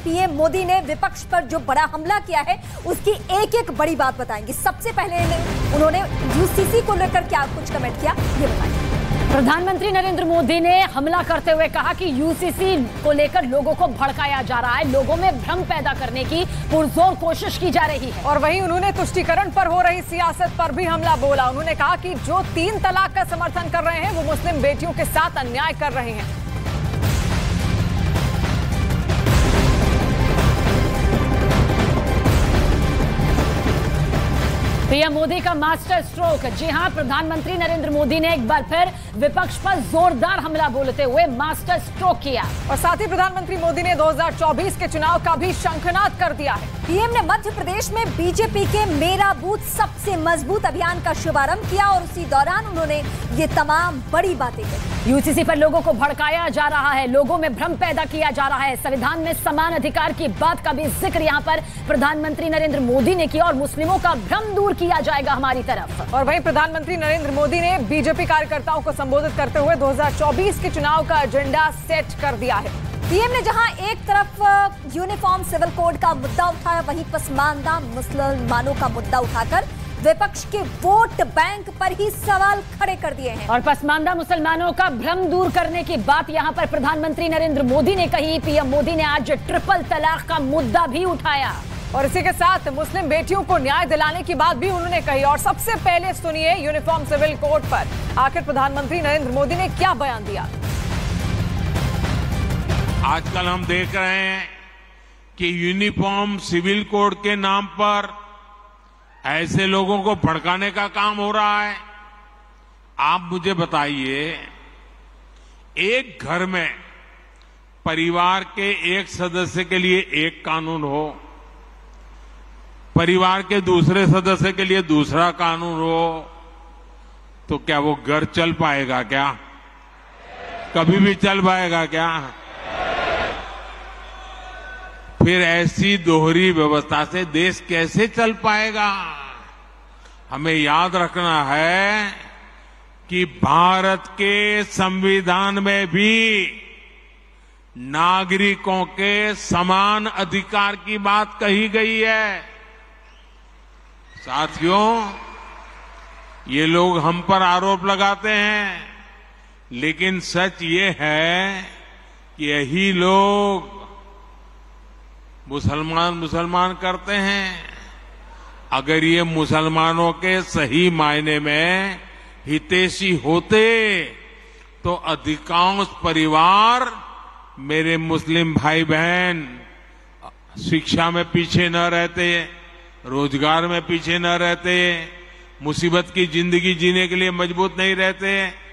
PM Modi ने विपक्ष पर जो बड़ा हमला किया है उसकी एक एक बड़ी बात बताएंगे। सबसे पहले उन्होंने यूसीसी को लेकर क्या कुछ कमेंट किया, ये बताएंगे। प्रधानमंत्री नरेंद्र मोदी ने हमला करते हुए कहा कि यूसीसी को लेकर लोगों को भड़काया जा रहा है, लोगों में भ्रम पैदा करने की पुरजोर कोशिश की जा रही है। और वहीं उन्होंने तुष्टीकरण पर हो रही सियासत पर भी हमला बोला। उन्होंने कहा कि जो 3 तलाक का समर्थन कर रहे हैं वो मुस्लिम बेटियों के साथ अन्याय कर रहे हैं। पीएम मोदी का मास्टर स्ट्रोक। जी हां, प्रधानमंत्री नरेंद्र मोदी ने एक बार फिर विपक्ष पर जोरदार हमला बोलते हुए मास्टर स्ट्रोक किया। और साथ ही प्रधानमंत्री मोदी ने 2024 के चुनाव का भी शंखनाद कर दिया है। पीएम ने मध्य प्रदेश में बीजेपी के मेरा बूथ सबसे मजबूत अभियान का शुभारंभ किया और उसी दौरान उन्होंने ये तमाम बड़ी बातें कही। यूसीसी पर लोगों को भड़काया जा रहा है, लोगों में भ्रम पैदा किया जा रहा है। संविधान में समान अधिकार की बात का भी जिक्र यहां पर प्रधानमंत्री नरेंद्र मोदी ने किया और मुस्लिमों का भ्रम दूर किया जाएगा हमारी तरफ। और वहीं प्रधानमंत्री नरेंद्र मोदी ने बीजेपी कार्यकर्ताओं को संबोधित करते हुए 2024 के चुनाव का एजेंडा सेट कर दिया है। पीएम ने जहां एक तरफ यूनिफॉर्म सिविल कोड का मुद्दा उठाया, वहीं पसमानदा मुसलमानों का मुद्दा उठाकर विपक्ष के वोट बैंक पर ही सवाल खड़े कर दिए हैं। और पसमानदा मुसलमानों का भ्रम दूर करने की बात यहां पर प्रधानमंत्री नरेंद्र मोदी ने कही। पीएम मोदी ने आज ट्रिपल तलाक का मुद्दा भी उठाया और इसी के साथ मुस्लिम बेटियों को न्याय दिलाने की बात भी उन्होंने कही। और सबसे पहले सुनिए यूनिफॉर्म सिविल कोड पर आखिर प्रधानमंत्री नरेंद्र मोदी ने क्या बयान दिया। आजकल हम देख रहे हैं कि यूनिफॉर्म सिविल कोड के नाम पर ऐसे लोगों को भड़काने का काम हो रहा है। आप मुझे बताइए, एक घर में परिवार के एक सदस्य के लिए एक कानून हो, परिवार के दूसरे सदस्य के लिए दूसरा कानून हो, तो क्या वो घर चल पाएगा? क्या कभी भी चल पाएगा क्या? फिर ऐसी दोहरी व्यवस्था से देश कैसे चल पाएगा? हमें याद रखना है कि भारत के संविधान में भी नागरिकों के समान अधिकार की बात कही गई है। साथियों, ये लोग हम पर आरोप लगाते हैं, लेकिन सच ये है कि यही लोग मुसलमान करते हैं। अगर ये मुसलमानों के सही मायने में हितैषी होते तो अधिकांश परिवार, मेरे मुस्लिम भाई बहन, शिक्षा में पीछे न रहते, रोजगार में पीछे न रहते, मुसीबत की जिंदगी जीने के लिए मजबूत नहीं रहते।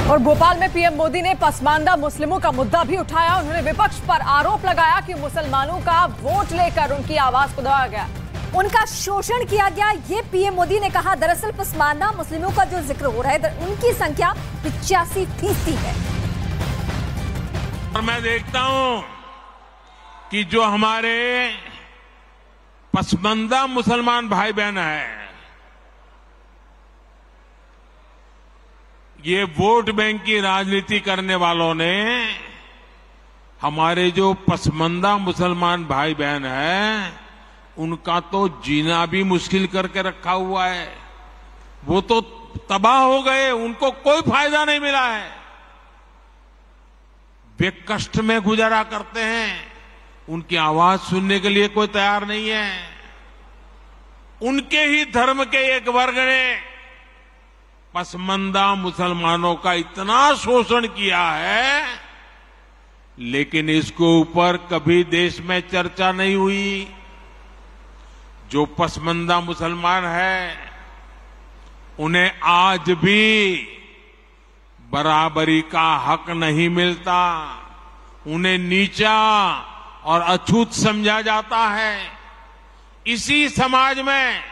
और भोपाल में पीएम मोदी ने पसमानदा मुस्लिमों का मुद्दा भी उठाया। उन्होंने विपक्ष पर आरोप लगाया कि मुसलमानों का वोट लेकर उनकी आवाज को दबाया गया, उनका शोषण किया गया। ये पीएम मोदी ने कहा। दरअसल पसमानदा मुस्लिमों का जो जिक्र हो रहा है, उनकी संख्या 85% है। और मैं देखता हूं कि जो हमारे पसमानदा मुसलमान भाई बहन हैं, ये वोट बैंक की राजनीति करने वालों ने हमारे जो पसमानदा मुसलमान भाई बहन हैं, उनका तो जीना भी मुश्किल करके रखा हुआ है। वो तो तबाह हो गए, उनको कोई फायदा नहीं मिला है। वे कष्ट में गुजारा करते हैं, उनकी आवाज सुनने के लिए कोई तैयार नहीं है। उनके ही धर्म के एक वर्ग ने पसमानदा मुसलमानों का इतना शोषण किया है, लेकिन इसके ऊपर कभी देश में चर्चा नहीं हुई। जो पसमानदा मुसलमान है, उन्हें आज भी बराबरी का हक नहीं मिलता, उन्हें नीचा और अछूत समझा जाता है। इसी समाज में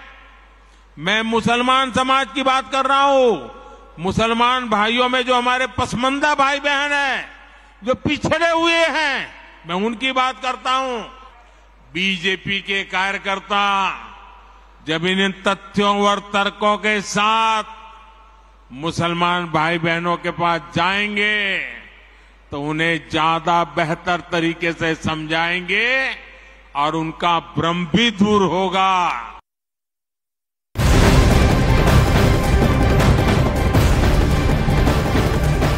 मैं मुसलमान समाज की बात कर रहा हूं। मुसलमान भाइयों में जो हमारे पसमानदा भाई बहन हैं, जो पिछड़े हुए हैं, मैं उनकी बात करता हूं। बीजेपी के कार्यकर्ता जब इन तथ्यों और तर्कों के साथ मुसलमान भाई बहनों के पास जाएंगे तो उन्हें ज्यादा बेहतर तरीके से समझाएंगे और उनका भ्रम भी दूर होगा।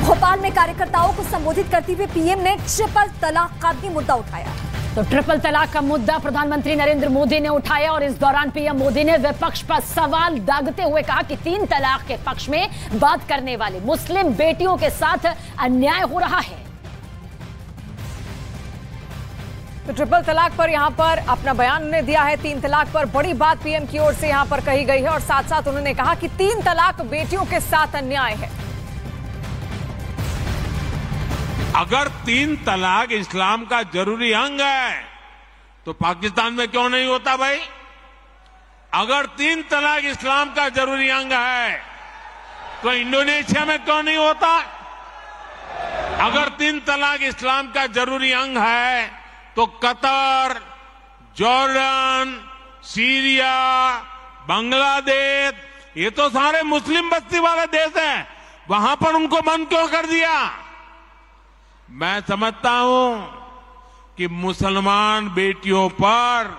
भोपाल में कार्यकर्ताओं को संबोधित करते हुए पीएम ने ट्रिपल तलाक का भी मुद्दा उठाया। तो ट्रिपल तलाक का मुद्दा प्रधानमंत्री नरेंद्र मोदी ने उठाया और इस दौरान पीएम मोदी ने विपक्ष पर सवाल दागते हुए कहा कि 3 तलाक के पक्ष में बात करने वाले मुस्लिम बेटियों के साथ अन्याय हो रहा है। तो ट्रिपल तलाक पर यहां पर अपना बयान उन्होंने दिया है। 3 तलाक पर बड़ी बात पीएम की ओर से यहां पर कही गई है और साथ साथ उन्होंने कहा कि 3 तलाक बेटियों के साथ अन्याय है। अगर 3 तलाक इस्लाम का जरूरी अंग है तो पाकिस्तान में क्यों नहीं होता भाई? अगर 3 तलाक इस्लाम का जरूरी अंग है तो इंडोनेशिया में क्यों नहीं होता? अगर 3 तलाक इस्लाम का जरूरी अंग है तो कतर, जॉर्डन, सीरिया, बांग्लादेश, ये तो सारे मुस्लिम बस्ती वाले देश हैं, वहां पर उनको बंद क्यों कर दिया? मैं समझता हूं कि मुसलमान बेटियों पर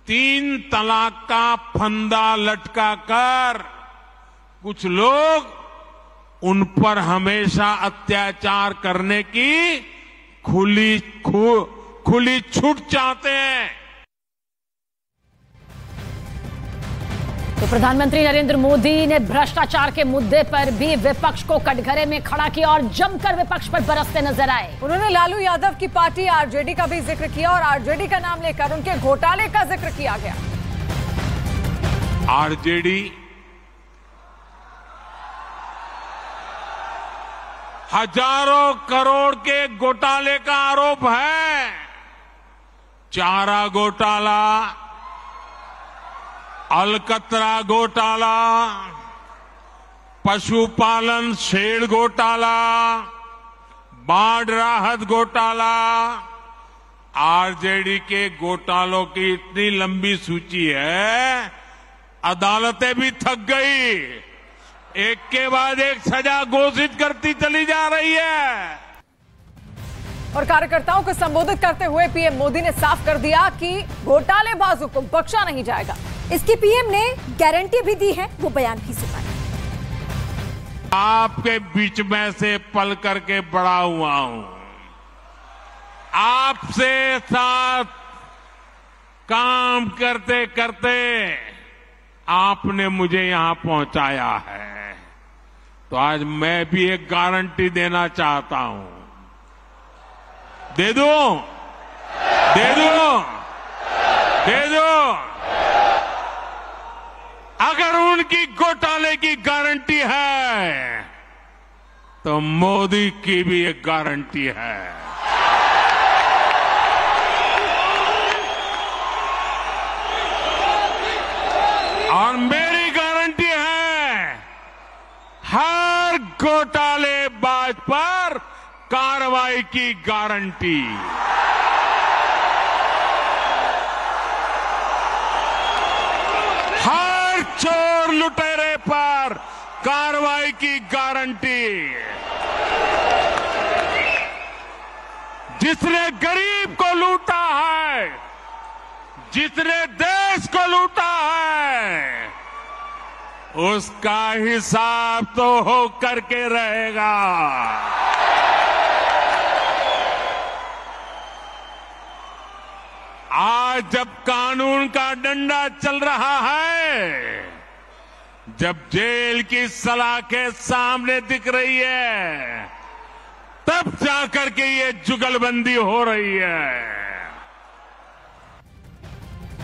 3 तलाक का फंदा लटका कर कुछ लोग उन पर हमेशा अत्याचार करने की खुली छूट चाहते हैं। तो प्रधानमंत्री नरेंद्र मोदी ने भ्रष्टाचार के मुद्दे पर भी विपक्ष को कटघरे में खड़ा किया और जमकर विपक्ष पर बरसते नजर आए। उन्होंने लालू यादव की पार्टी आरजेडी का भी जिक्र किया और आरजेडी का नाम लेकर उनके घोटाले का जिक्र किया गया। आरजेडी हजारों करोड़ के घोटाले का आरोप है। चारा घोटाला, अलकतरा घोटाला, पशुपालन शेड घोटाला, बाढ़ राहत घोटाला। आरजेडी के घोटालों की इतनी लंबी सूची है, अदालतें भी थक गई, एक के बाद एक सजा घोषित करती चली जा रही है। और कार्यकर्ताओं को संबोधित करते हुए पीएम मोदी ने साफ कर दिया कि घोटालेबाजों को बख्शा नहीं जाएगा। इसकी पीएम ने गारंटी भी दी है, वो बयान भी सुनाया। आपके बीच में से पल करके बड़ा हुआ हूं, आपसे साथ काम करते करते आपने मुझे यहां पहुंचाया है, तो आज मैं भी एक गारंटी देना चाहता हूं। दे दो, दे दो, दे दो। अगर उनकी घोटाले की गारंटी है तो मोदी की भी एक गारंटी है। और मेरी गारंटी है, हर घोटालेबाज पर कार्रवाई की गारंटी। हर चोर लुटेरे पर कार्रवाई की गारंटी। जिसने गरीब को लूटा है, जिसने देश को लूटा है, उसका हिसाब तो हो करके रहेगा। आज जब कानून का डंडा चल रहा है, जब जेल की सलाखें सामने दिख रही है, तब जाकर के ये जुगलबंदी हो रही है।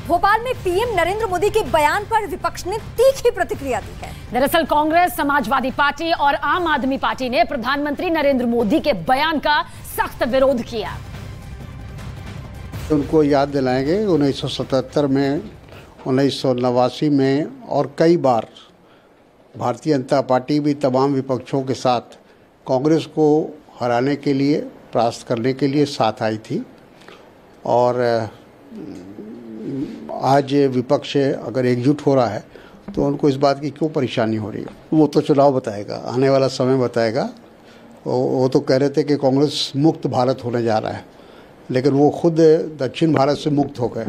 भोपाल में पीएम नरेंद्र मोदी के बयान पर विपक्ष ने तीखी प्रतिक्रिया दी है। दरअसल कांग्रेस, समाजवादी पार्टी और आम आदमी पार्टी ने प्रधानमंत्री नरेंद्र मोदी के बयान का सख्त विरोध किया। उनको याद दिलाएंगे 1977 में, 1989 में और कई बार भारतीय जनता पार्टी भी तमाम विपक्षों के साथ कांग्रेस को हराने के लिए, परास्त करने के लिए साथ आई थी। और आज विपक्ष अगर एकजुट हो रहा है तो उनको इस बात की क्यों परेशानी हो रही है, वो तो चुनाव बताएगा, आने वाला समय बताएगा। वो तो कह रहे थे कि कांग्रेस मुक्त भारत होने जा रहा है, लेकिन वो खुद दक्षिण भारत से मुक्त हो गए,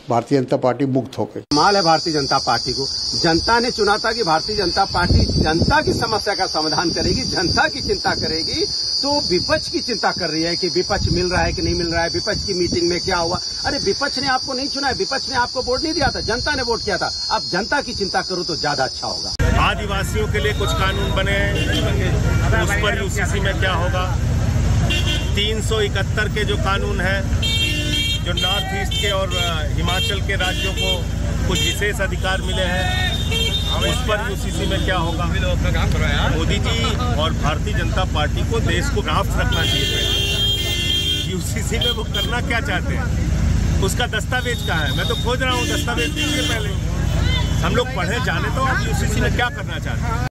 भारतीय जनता पार्टी मुक्त हो गई। कमाल है भारतीय जनता पार्टी को, जनता ने चुना था कि भारतीय जनता पार्टी जनता की समस्या का समाधान करेगी, जनता की चिंता करेगी। तो विपक्ष की चिंता कर रही है कि विपक्ष मिल रहा है कि नहीं मिल रहा है, विपक्ष की मीटिंग में क्या हुआ। अरे विपक्ष ने आपको नहीं चुना है, विपक्ष ने आपको वोट नहीं दिया था, जनता ने वोट किया था। अब जनता की चिंता करो तो ज्यादा अच्छा होगा। आदिवासियों के लिए कुछ कानून बने हैं, उस पर यूसीसी में क्या होगा। 371 के जो कानून है, जो नॉर्थ ईस्ट के और हिमाचल के राज्यों को कुछ विशेष अधिकार मिले हैं, उस पर यूसीसी में क्या होगा। मोदी जी और भारतीय जनता पार्टी को देश को ड्राफ्ट रखना चाहिए। यूसीसी में वो करना क्या चाहते हैं, उसका दस्तावेज कहाँ है। मैं तो खोज रहा हूँ, दस्तावेज दीजिए पहले, हम लोग पढ़े जाने तो आप यूसीसी में क्या करना चाहते हैं।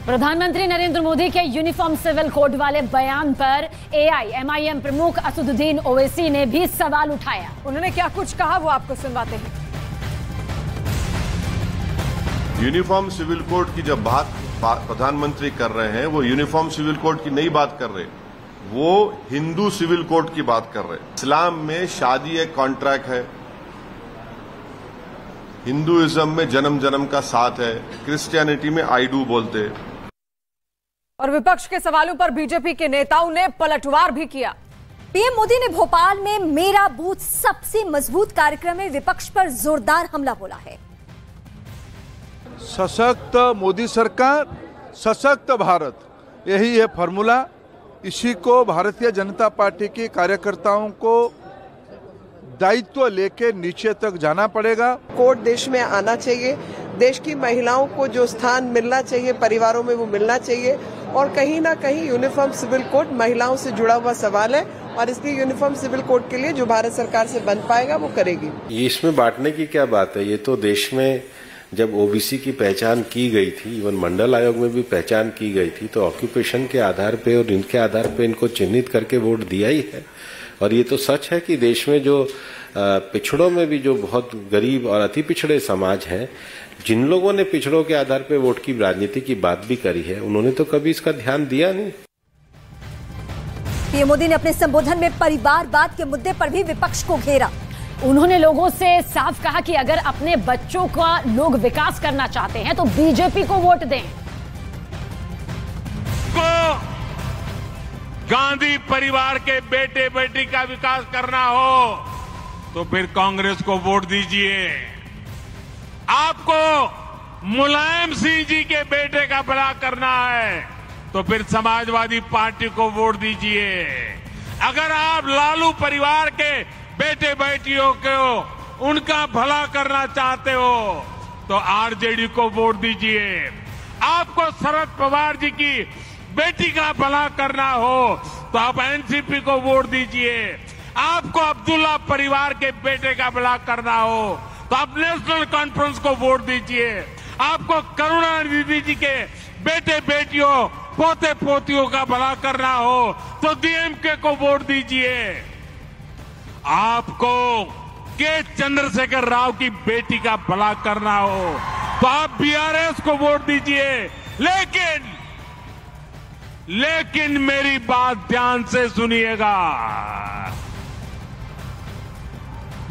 प्रधानमंत्री नरेंद्र मोदी के यूनिफॉर्म सिविल कोड वाले बयान पर एआईएमआईएम प्रमुख असदुद्दीन ओवैसी ने भी सवाल उठाया। उन्होंने क्या कुछ कहा वो आपको सुनवाते हैं। यूनिफॉर्म सिविल कोड की जब बात प्रधानमंत्री कर रहे हैं, वो यूनिफॉर्म सिविल कोड की नहीं बात कर रहे, वो हिंदू सिविल कोड की बात कर रहे। इस्लाम में शादी एक कॉन्ट्रैक्ट है, हिंदुइज्म में जन्म जन्म का साथ है, क्रिश्चियनिटी में आई डू बोलते। और विपक्ष के सवालों पर बीजेपी के नेताओं ने पलटवार भी किया। पीएम मोदी ने भोपाल में मेरा बूथ सबसे मजबूत कार्यक्रम में विपक्ष पर जोरदार हमला बोला है। सशक्त मोदी सरकार, सशक्त भारत, यही है फॉर्मूला। इसी को भारतीय जनता पार्टी के कार्यकर्ताओं को दायित्व लेके नीचे तक जाना पड़ेगा। कोड देश में आना चाहिए, देश की महिलाओं को जो स्थान मिलना चाहिए परिवारों में वो मिलना चाहिए। और कहीं ना कहीं यूनिफॉर्म सिविल कोड महिलाओं से जुड़ा हुआ सवाल है, और इसलिए यूनिफॉर्म सिविल कोड के लिए जो भारत सरकार से बन पाएगा वो करेगी। इसमें बांटने की क्या बात है, ये तो देश में जब ओबीसी की पहचान की गई थी, इवन मंडल आयोग में भी पहचान की गई थी, तो ऑक्यूपेशन के आधार पे और इनके आधार पे इनको चिन्हित करके वोट दिया ही है। और ये तो सच है कि देश में जो पिछड़ों में भी जो बहुत गरीब और अति पिछड़े समाज हैं, जिन लोगों ने पिछड़ों के आधार पे वोट की राजनीति की बात भी करी है, उन्होंने तो कभी इसका ध्यान दिया नहीं। पीएम मोदी ने अपने संबोधन में परिवारवाद के मुद्दे पर भी विपक्ष को घेरा। उन्होंने लोगों से साफ कहा कि अगर अपने बच्चों का लोग विकास करना चाहते हैं तो बीजेपी को वोट दें। गांधी परिवार के बेटे बेटी का विकास करना हो तो फिर कांग्रेस को वोट दीजिए। आपको मुलायम सिंह जी के बेटे का भला करना है तो फिर समाजवादी पार्टी को वोट दीजिए। अगर आप लालू परिवार के बेटे बेटियों को उनका भला करना चाहते हो तो आरजेडी को वोट दीजिए। आपको शरद पवार जी की बेटी का भला करना हो तो आप एनसीपी को वोट दीजिए। आपको अब्दुल्ला परिवार के बेटे का भला करना हो तो आप नेशनल कॉन्फ्रेंस को वोट दीजिए। आपको करुणानिधि जी के बेटे बेटियों पोते पोतियों का भला करना हो तो डीएमके को वोट दीजिए। आपको के चंद्रशेखर राव की बेटी का भला करना हो तो आप बीआरएस को वोट दीजिए। लेकिन मेरी बात ध्यान से सुनिएगा,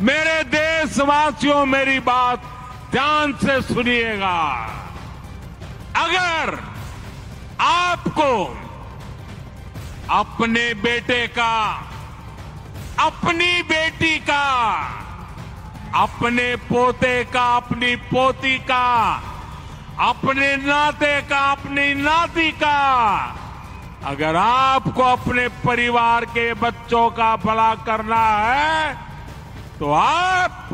मेरे देशवासियों, मेरी बात ध्यान से सुनिएगा। अगर आपको अपने बेटे का, अपनी बेटी का, अपने पोते का, अपनी पोती का, अपने नाते का, अपनी नाती का, अगर आपको अपने परिवार के बच्चों का भला करना है तो आप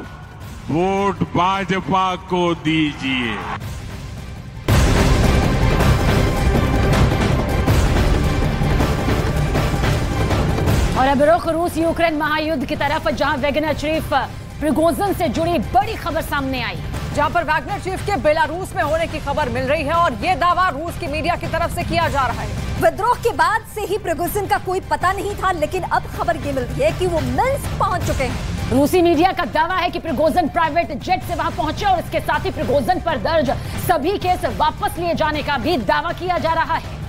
वोट भाजपा को दीजिए। और अब रुख रूस यूक्रेन महायुद्ध की तरफ, जहां वैगनर चीफ प्रिगोजिन से जुड़ी बड़ी खबर सामने आई, जहां पर वैगनर चीफ के बेलारूस में होने की खबर मिल रही है और ये दावा रूस की मीडिया की तरफ से किया जा रहा है। विद्रोह के बाद से ही प्रिगोजिन का कोई पता नहीं था, लेकिन अब खबर ये मिल रही है कि वो मिन्स्क पहुंच चुके हैं। रूसी मीडिया का दावा है कि प्रिगोजिन प्राइवेट जेट से वहां पहुंचे और इसके साथ ही प्रिगोजिन पर दर्ज सभी केस वापस लिए जाने का भी दावा किया जा रहा है।